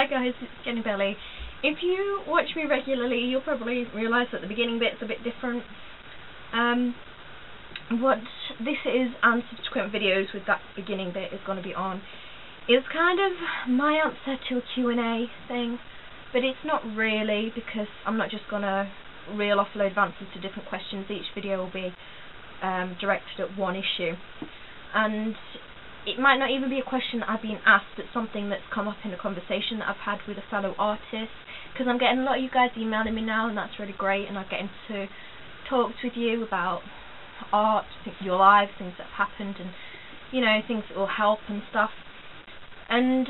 guys, it's Jennibellie. If you watch me regularly, you'll probably realise that the beginning bit's a bit different. What this is and subsequent videos with that beginning bit is going to be on is kind of my answer to a Q&A thing, but it's not really, because I'm not just going to reel off a load of answers to different questions. Each video will be directed at one issue, and it might not even be a question that I've been asked, but something that's come up in a conversation that I've had with a fellow artist, because I'm getting a lot of you guys emailing me now, and that's really great, and I'm getting to talk with you about art, your lives, things that have happened, and you know, things that will help and stuff. And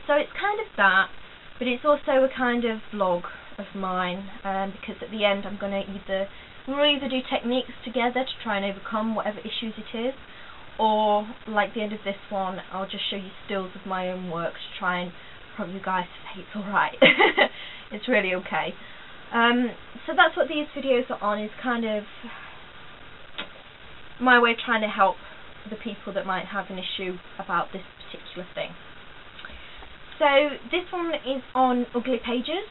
so it's kind of that, but it's also a kind of vlog of mine, because at the end we'll either do techniques together to try and overcome whatever issues it is, or like the end of this one, I'll just show you stills of my own work to try and prompt you guys to say it's alright. It's really okay. So that's what these videos are on, is kind of my way of trying to help the people that might have an issue about this particular thing. So this one is on ugly pages.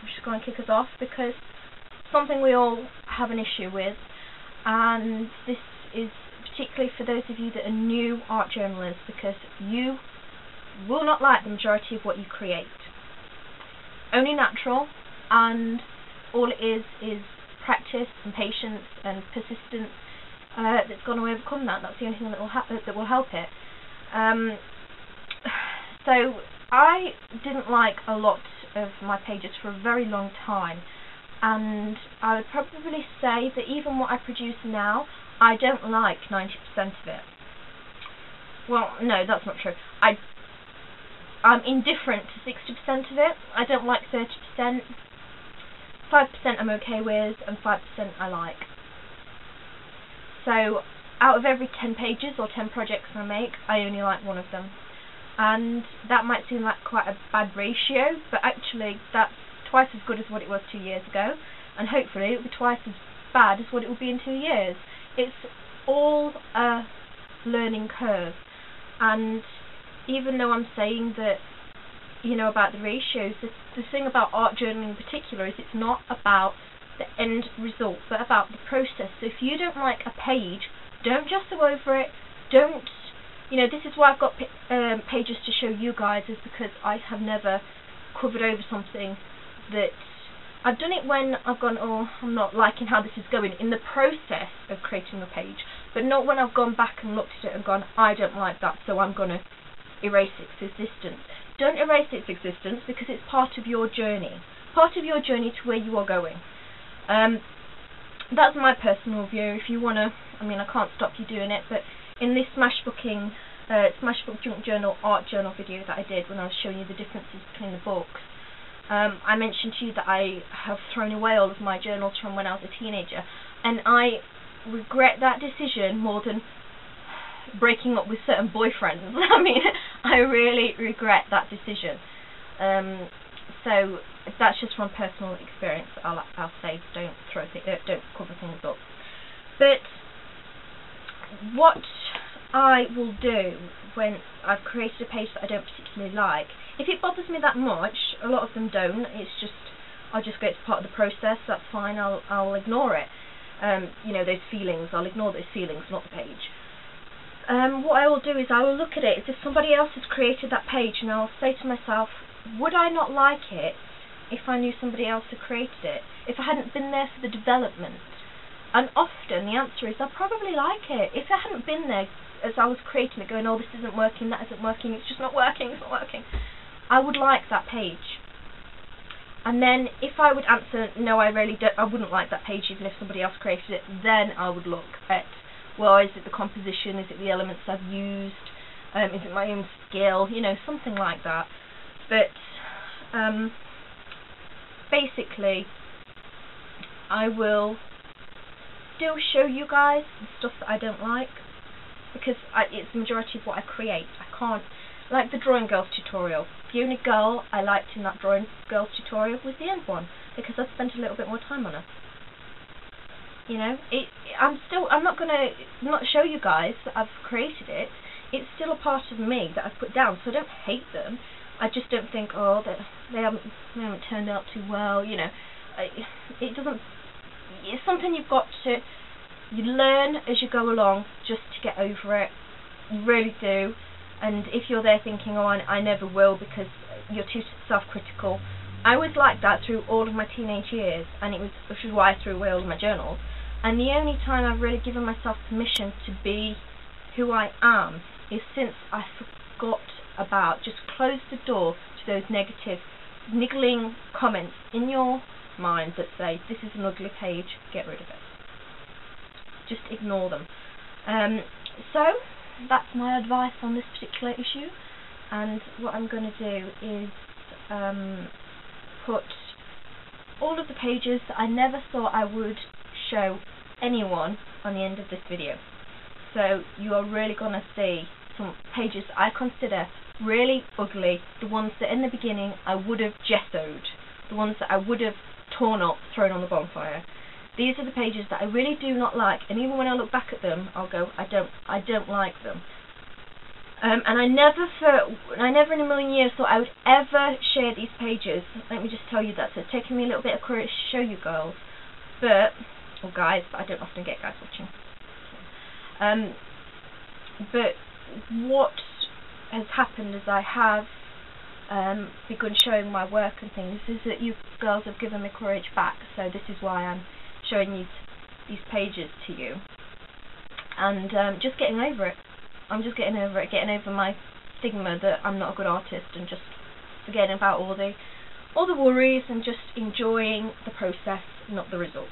I'm just going to kick us off because something we all have an issue with, and this is particularly for those of you that are new art journalists, because you will not like the majority of what you create. Only natural, and all it is practice and patience and persistence that's going to overcome that. That's the only thing that will help it. So I didn't like a lot of my pages for a very long time, and I would probably say that even what I produce now, I don't like 90% of it. Well, no, that's not true. I'm indifferent to 60% of it. I don't like 30%. 5% I'm okay with, and 5% I like. So out of every 10 pages or 10 projects I make, I only like one of them. And that might seem like quite a bad ratio, but actually that's twice as good as what it was 2 years ago, and hopefully it'll be twice as bad as what it will be in 2 years. It's all a learning curve, and even though I'm saying that, you know, about the ratios, the thing about art journaling in particular is it's not about the end result, but about the process. So if you don't like a page, don't just go over it. Don't, you know, this is why I've got pages to show you guys, is because I have never covered over something that I've done it when I've gone, oh, I'm not liking how this is going in the process of creating a page, but not when I've gone back and looked at it and gone, I don't like that, so I'm going to erase its existence. Don't erase its existence, because it's part of your journey to where you are going. That's my personal view. If you want to, I mean, I can't stop you doing it, but in this Smashbook Junk Journal art journal video that I did when I was showing you the differences between the books, I mentioned to you that I have thrown away all of my journals from when I was a teenager, and I regret that decision more than breaking up with certain boyfriends. I mean, I really regret that decision. So that's just from personal experience. I'll say don't cover things up. But what I will do when I've created a page that I don't particularly like, if it bothers me that much, a lot of them don't. It's just, I'll just go, it's part of the process. That's fine. I'll ignore it. You know, those feelings. I'll ignore those feelings, not the page. What I will do is I will look at it as if somebody else has created that page, and I'll say to myself, would I not like it if I knew somebody else had created it? If I hadn't been there for the development? And often the answer is I'll probably like it. If I hadn't been there as I was creating it, going, oh, this isn't working, that isn't working, it's just not working, it's not working, I would like that page. And then if I would answer, no, I wouldn't like that page even if somebody else created it, then I would look at, well, is it the composition, is it the elements I've used, is it my own skill, you know, something like that. But basically I will still show you guys the stuff that I don't like, because it's the majority of what I create. I can't, like the Drawing Girls tutorial, the only girl I liked in that Drawing Girls tutorial was the end one, because I spent a little bit more time on her. You know, I'm not going to not show you guys that I've created it. It's still a part of me that I've put down, so I don't hate them. I just don't think, oh, they haven't turned out too well, you know. It doesn't, it's something you learn as you go along just to get over it. You really do. And if you're there thinking, oh, I never will because you're too self-critical, I was like that through all of my teenage years, and which is why I threw away all of my journals. And the only time I've really given myself permission to be who I am is since I forgot about, just close the door to those negative, niggling comments in your mind that say, this is an ugly page, get rid of it. Just ignore them. So that's my advice on this particular issue, and what I'm going to do is put all of the pages that I never thought I would show anyone on the end of this video. So you are really going to see some pages that I consider really ugly, the ones that in the beginning I would have gessoed, the ones that I would have torn up, thrown on the bonfire. These are the pages that I really do not like, and even when I look back at them, I'll go, I don't like them. And I never in a million years thought I would ever share these pages. Let me just tell you that. So it's taken me a little bit of courage to show you girls, or guys, but I don't often get guys watching. But what has happened as I have begun showing my work and things is that you girls have given me courage back. So this is why I'm showing these pages to you, and just getting over it. I'm just getting over it, getting over my stigma that I'm not a good artist, and just forgetting about all the worries and just enjoying the process, not the result.